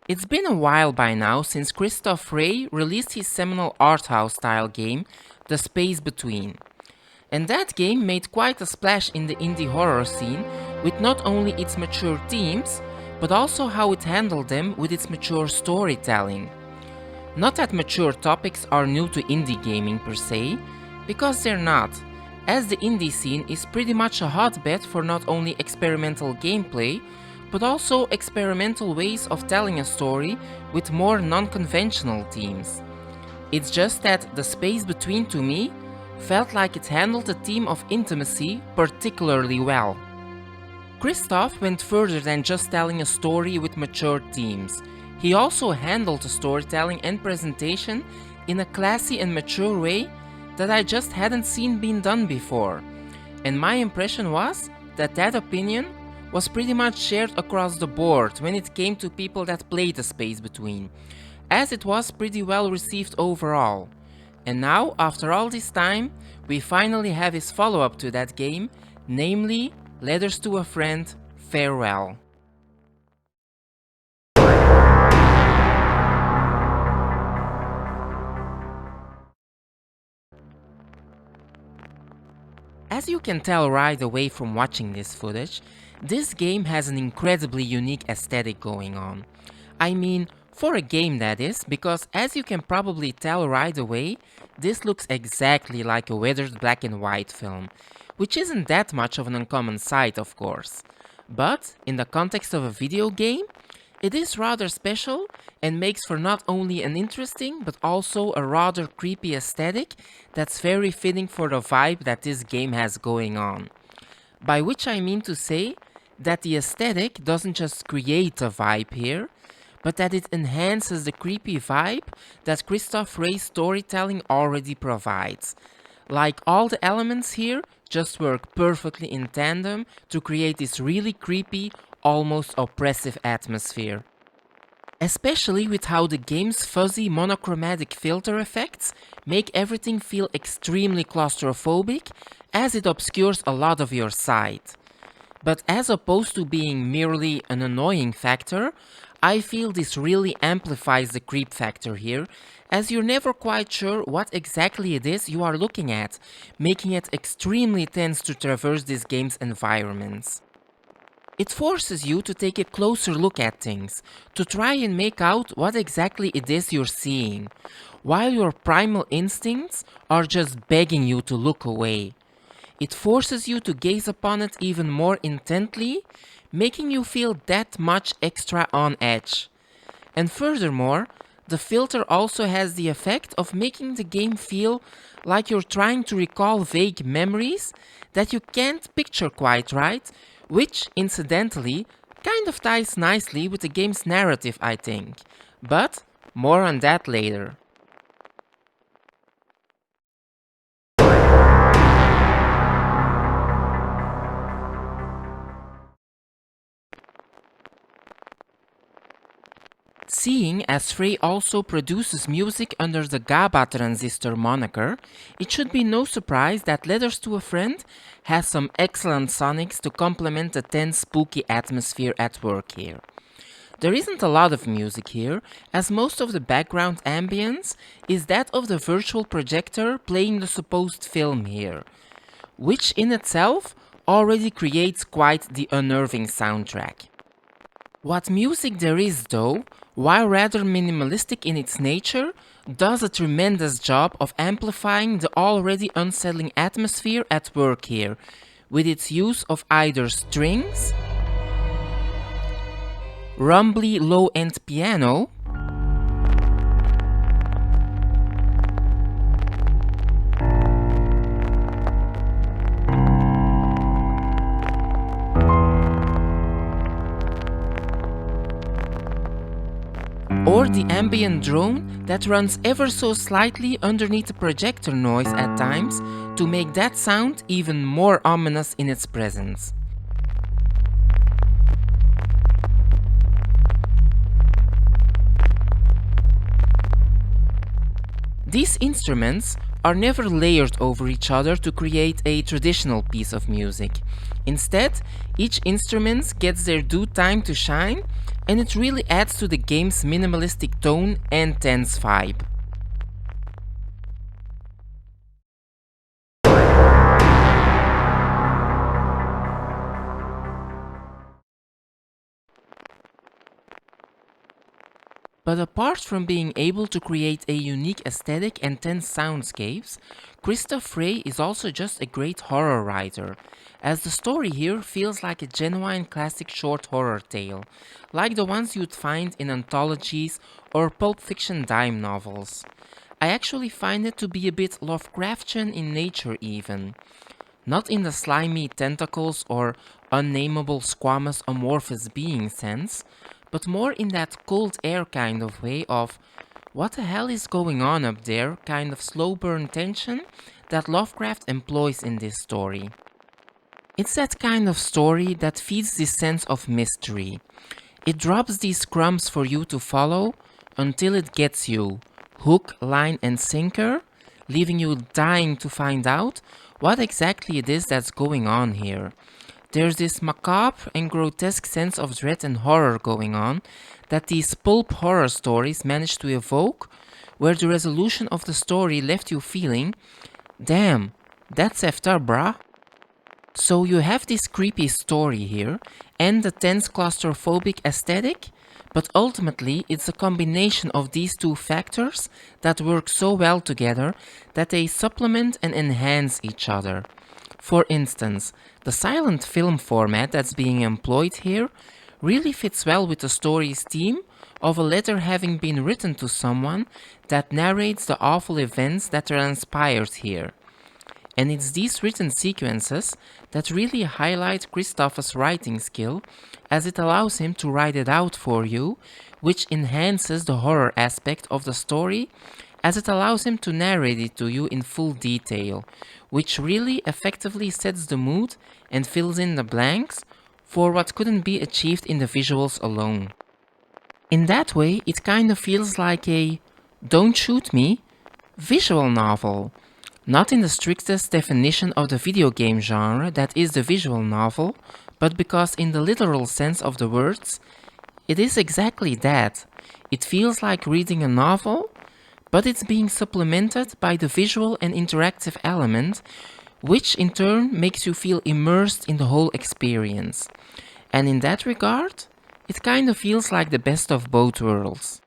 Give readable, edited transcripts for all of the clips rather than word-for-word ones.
It's been a while by now since Christoph Frey released his seminal arthouse style game, The Space Between. And that game made quite a splash in the indie horror scene with not only its mature themes, but also how it handled them with its mature storytelling. Not that mature topics are new to indie gaming per se, because they're not, as the indie scene is pretty much a hotbed for not only experimental gameplay, but also experimental ways of telling a story with more non-conventional themes. It's just that The Space Between to me felt like it handled the theme of intimacy particularly well. Christoph went further than just telling a story with mature themes. He also handled the storytelling and presentation in a classy and mature way that I just hadn't seen being done before. And my impression was that that opinion was pretty much shared across the board when it came to people that played The Space Between, as it was pretty well received overall. And now, after all this time, we finally have his follow-up to that game, namely Letters to a Friend, Farewell. As you can tell right away from watching this footage, this game has an incredibly unique aesthetic going on. I mean, for a game that is, because as you can probably tell right away, this looks exactly like a weathered black and white film, which isn't that much of an uncommon sight, of course. But, in the context of a video game, it is rather special and makes for not only an interesting but also a rather creepy aesthetic that's very fitting for the vibe that this game has going on. By which I mean to say that the aesthetic doesn't just create a vibe here, but that it enhances the creepy vibe that Christoph Frey's storytelling already provides. Like, all the elements here just work perfectly in tandem to create this really creepy, almost oppressive atmosphere. Especially with how the game's fuzzy monochromatic filter effects make everything feel extremely claustrophobic, as it obscures a lot of your sight. But as opposed to being merely an annoying factor, I feel this really amplifies the creep factor here, as you're never quite sure what exactly it is you are looking at, making it extremely tense to traverse this game's environments. It forces you to take a closer look at things, to try and make out what exactly it is you're seeing, while your primal instincts are just begging you to look away. It forces you to gaze upon it even more intently, making you feel that much extra on edge. And furthermore, the filter also has the effect of making the game feel like you're trying to recall vague memories that you can't picture quite right, which, incidentally, kind of ties nicely with the game's narrative, I think. But more on that later. Seeing as Frey also produces music under the GABA transistor moniker, it should be no surprise that Letters to a Friend has some excellent sonics to complement the tense, spooky atmosphere at work here. There isn't a lot of music here, as most of the background ambience is that of the virtual projector playing the supposed film here, which in itself already creates quite the unnerving soundtrack. What music there is though, while rather minimalistic in its nature, does a tremendous job of amplifying the already unsettling atmosphere at work here, with its use of either strings, rumbly low-end piano, or the ambient drone that runs ever so slightly underneath the projector noise at times to make that sound even more ominous in its presence. These instruments are never layered over each other to create a traditional piece of music. Instead, each instrument gets their due time to shine, and it really adds to the game's minimalistic tone and tense vibe. But apart from being able to create a unique aesthetic and tense soundscapes, Christoph Frey is also just a great horror writer, as the story here feels like a genuine classic short horror tale, like the ones you'd find in anthologies or Pulp Fiction dime novels. I actually find it to be a bit Lovecraftian in nature even. Not in the slimy tentacles or unnameable squamous amorphous being sense, but more in that cold air kind of way of what the hell is going on up there kind of slow burn tension that Lovecraft employs in this story. It's that kind of story that feeds this sense of mystery. It drops these crumbs for you to follow until it gets you, hook, line and sinker, leaving you dying to find out what exactly it is that's going on here. There's this macabre and grotesque sense of dread and horror going on that these pulp horror stories manage to evoke, where the resolution of the story left you feeling, damn, that's effed up, brah. So you have this creepy story here and the tense claustrophobic aesthetic, but ultimately it's a combination of these two factors that work so well together that they supplement and enhance each other. For instance, the silent film format that's being employed here really fits well with the story's theme of a letter having been written to someone that narrates the awful events that transpired here. And it's these written sequences that really highlight Christoph's writing skill, as it allows him to write it out for you, which enhances the horror aspect of the story, as it allows him to narrate it to you in full detail, which really effectively sets the mood and fills in the blanks for what couldn't be achieved in the visuals alone. In that way, it kind of feels like a "don't shoot me" visual novel. Not in the strictest definition of the video game genre that is the visual novel, but because in the literal sense of the words, it is exactly that. It feels like reading a novel, but it's being supplemented by the visual and interactive element, which in turn makes you feel immersed in the whole experience. And in that regard, it kind of feels like the best of both worlds.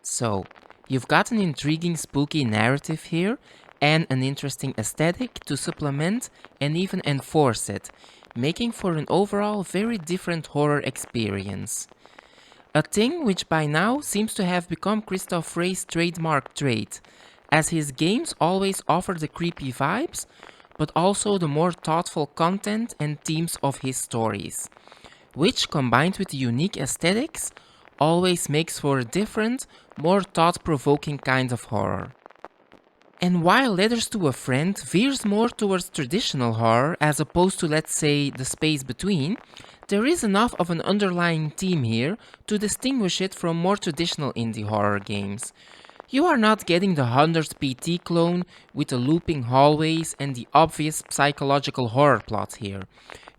So, you've got an intriguing spooky narrative here and an interesting aesthetic to supplement and even enforce it, making for an overall very different horror experience. A thing which by now seems to have become Christoph Frey's trademark trait, as his games always offer the creepy vibes, but also the more thoughtful content and themes of his stories, which combined with the unique aesthetics always makes for a different, more thought-provoking kind of horror. And while Letters to a Friend veers more towards traditional horror as opposed to, let's say, the space between, there is enough of an underlying theme here to distinguish it from more traditional indie horror games. You are not getting the 100 PT clone with the looping hallways and the obvious psychological horror plot here.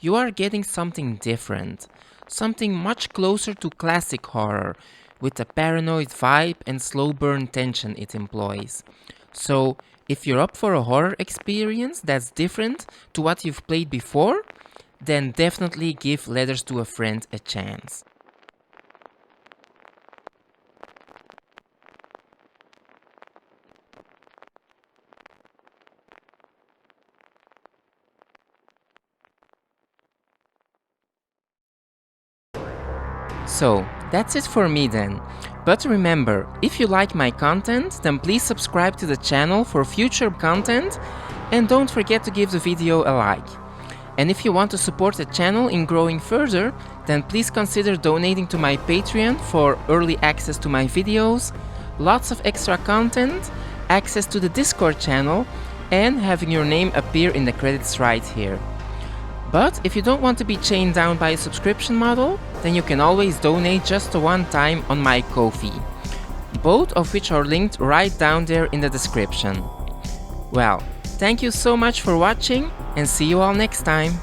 You are getting something different. Something much closer to classic horror, with the paranoid vibe and slow burn tension it employs. So, if you're up for a horror experience that's different to what you've played before, then definitely give Letters to a Friend a chance. So, that's it for me then. But remember, if you like my content, then please subscribe to the channel for future content and don't forget to give the video a like. And if you want to support the channel in growing further, then please consider donating to my Patreon for early access to my videos, lots of extra content, access to the Discord channel, and having your name appear in the credits right here. But if you don't want to be chained down by a subscription model, then you can always donate just a one time on my Ko-fi, both of which are linked right down there in the description. Well, thank you so much for watching and see you all next time.